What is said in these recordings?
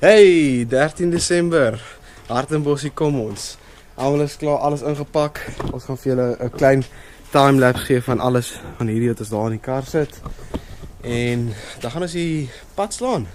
Hey, 13 Desember. Hartenbossie kom ons. Almal is klaar, alles ingepak. Ons gaan vir julle 'n klein timelapse gee van alles van hierdie wat ons daar in die kar sit. En dan gaan ons die pad slaan.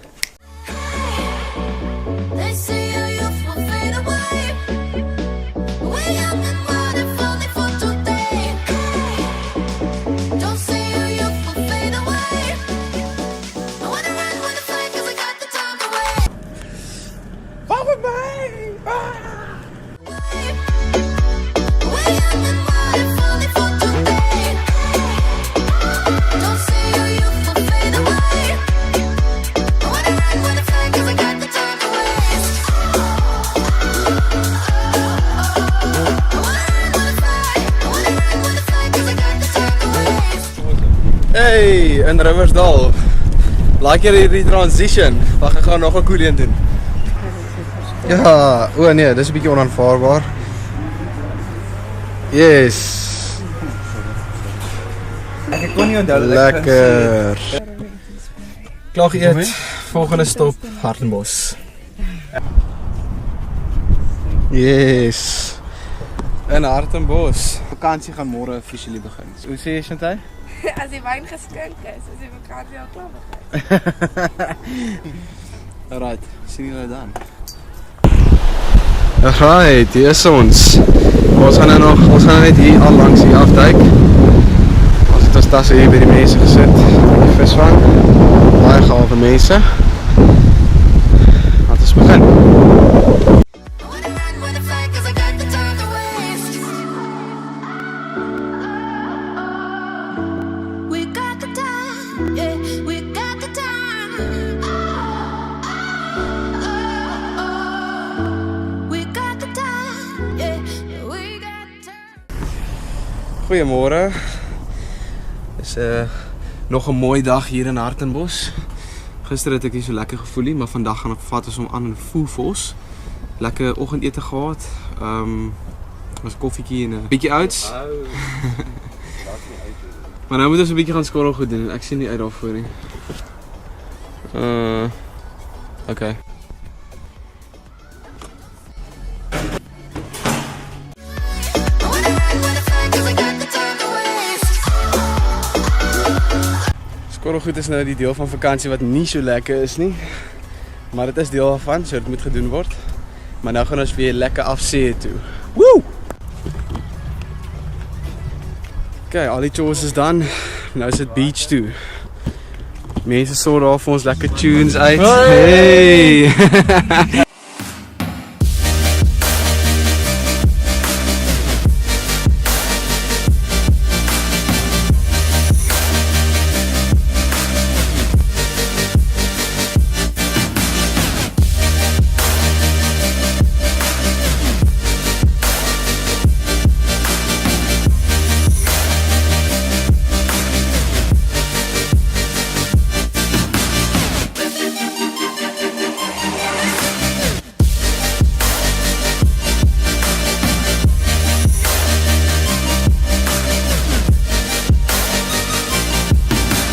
Hey, in Riversdal. Like hierdie transition. Wag, ek gaan nog 'n cool een doen. Ja, o nee, dis 'n bietjie onaanvaarbaar. Yes. Ek kon nie onthou lekker. Klaar geëet. Volgende stop Hartenbos. Yes. In Hartenbos. Vakansie gaan môre officially begin. So, hoe sê jy, Chantal? As die wyn geskink is die vakansie al klaar begin. Alright, sien julle dan. Alright, hier is ons. Ons gaan nou net hier al langs hier afduik. Ons het ons tasse hier by die mense gesit. Die visvang. Baie gave mense. Laat ons begin. Goeiemôre. Dis nog 'n mooi dag hier in Hartenbos. Gister het ek nie so lekker gevoel nie, maar vandag gaan ek vat ons om aan in Foefos. Lekker oggendete gehad. Was 'n koffietjie en 'n bietjie ouds. Maar nou moet ons 'n bietjie gaan skorrel goed doen. Ek sien nie uit daarvoor nie. Okay. Skorrelgoed is nou die deel van vakansie wat nie so lekker is nie. Maar dit is deel daarvan, so dit moet gedoen word. Maar nou gaan ons weer lekker afsee toe. Woe! Okay, al die chores is done. Nou is dit beach toe. Mense sorg daar vir ons lekker tunes uit. Hey!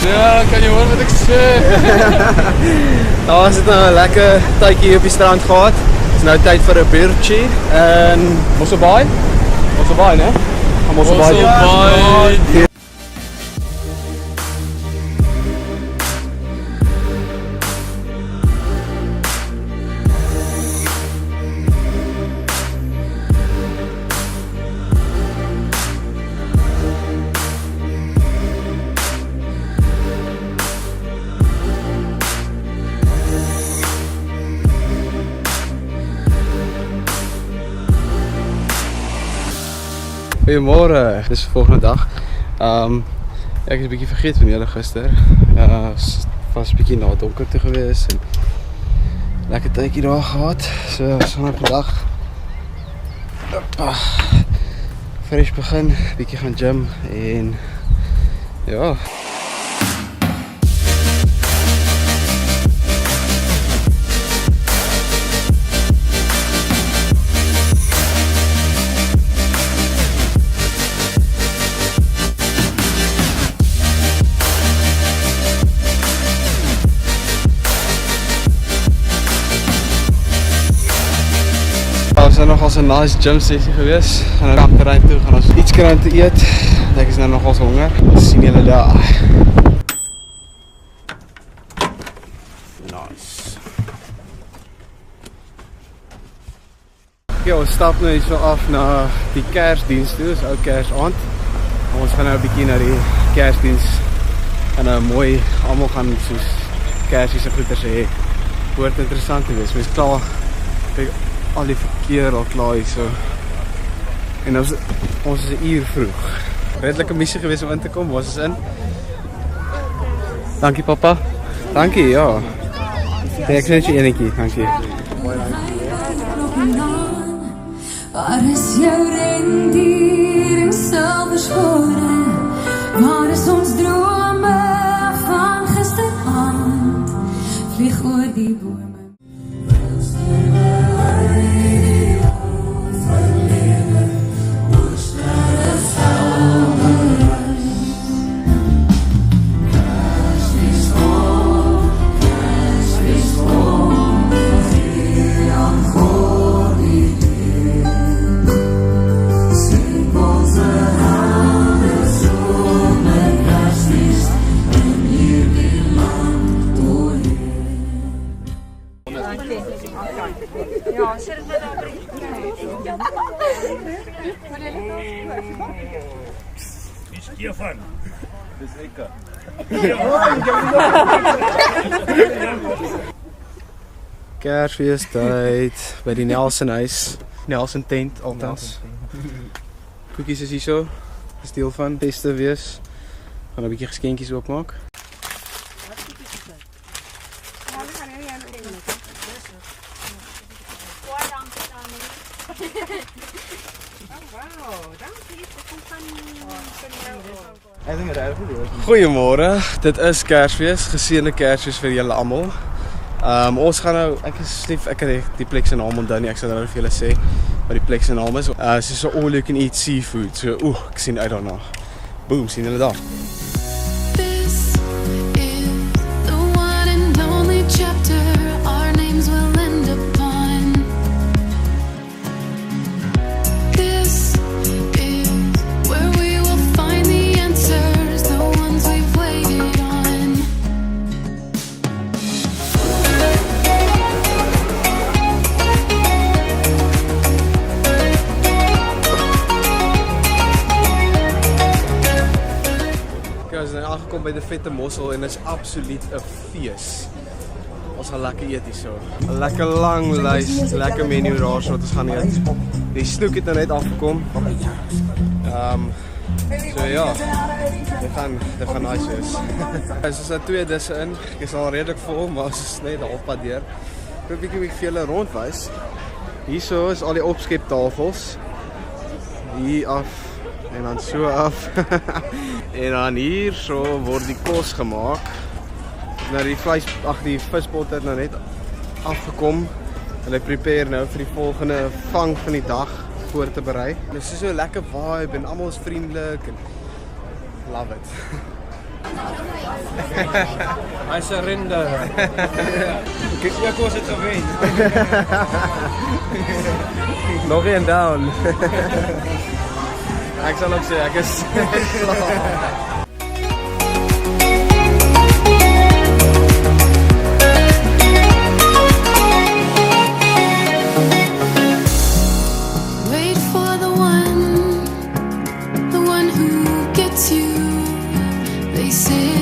Ja, kan jy hoor wat ek sê? Nou was dit nou 'n lekker tydjie hier op die strand gehad. Dit is nou tyd vir 'n biertjie in Mosselbaai. Mosselbaai, né? Mosselbaai. Goeiemôre, dis die volgende dag. Ek het 'n bietjie vergeet van julle gister. Was 'n bietjie na donker toe gewees en lekker tydjie daar gehad. So ons gaan vandag fresh begin, bietjie gaan gym en ja. Gister nog als 'n nice gym sessie gewees. Gaan nou kampterrein toe, gaan ons iets kry om te eet. Ek is nou nog als honger. Sien julle daar. Nice. Ja, ons stap nou hier so af na die Kersdiens toe, dis ou Kersaand. Ons gaan nou 'n bietjie na die Kersdiens en nou mooi almal gaan soos Kersiese goeders hê. Hoort interessant te wees. Mens klaar kyk al die verkeer al klaar hier so. En ons is 'n uur vroeg. Redelike missie gewees om in te kom. Ons is in. Dankie papa. Dankie, ja. Ek sê net enetjie, dankie. Waar is jou rendier en silverspore? Waar is ons drome van gisteraand? Vlieg oor die bome. Ja, sit dit daar by. Stefan. Dis Eka. Kersfeestyd by die Nelson huis. Nelson tent altans. Koekies is hier so. Dis deel van beste wees. Gaan 'n bietjie geskenkies oopmaak. Goeiemôre, dit is Kersfees, geseënde Kersfees vir julle almal. Ons gaan nou, ek kan die plek se naam onthou nie, ek sal nou vir julle sê wat die plek se naam is. Soos 'n all you can eat seafood, so ek sien uit daarna. Boom, sien julle daar. This is the one and only chapter our names will end upon. This is where we will find the answers, the ones we've waited on. Ons is nou aangekom by die Vette Mossel en dit is absoluut 'n fees. Ons gaan lekker eet hier so. 'n Lekker lang lys, lekker menu daar so wat ons gaan eet. Die snoek het nou net afgekom. So ja, dit gaan nice wees. Ons is nou 2 disse in. Ek is al redelik vol, maar ons is net halfpad deur. Ek wil 'n bietjie vir julle rondwys. Hierso is al die opskeptafels. Hier af en dan so af. En dan hier so word die kos gemaak. Nou die vispot het nou net afgekom. Hulle prepare nou vir die volgende vang van die dag voor te berei. Dit is so 'n lekker vibe en almal is vriendelik en love it. I surrender. Ek was het gewen. Nog een down. Ek sal ook sê ek is klaar. Wait for the one who gets you. They say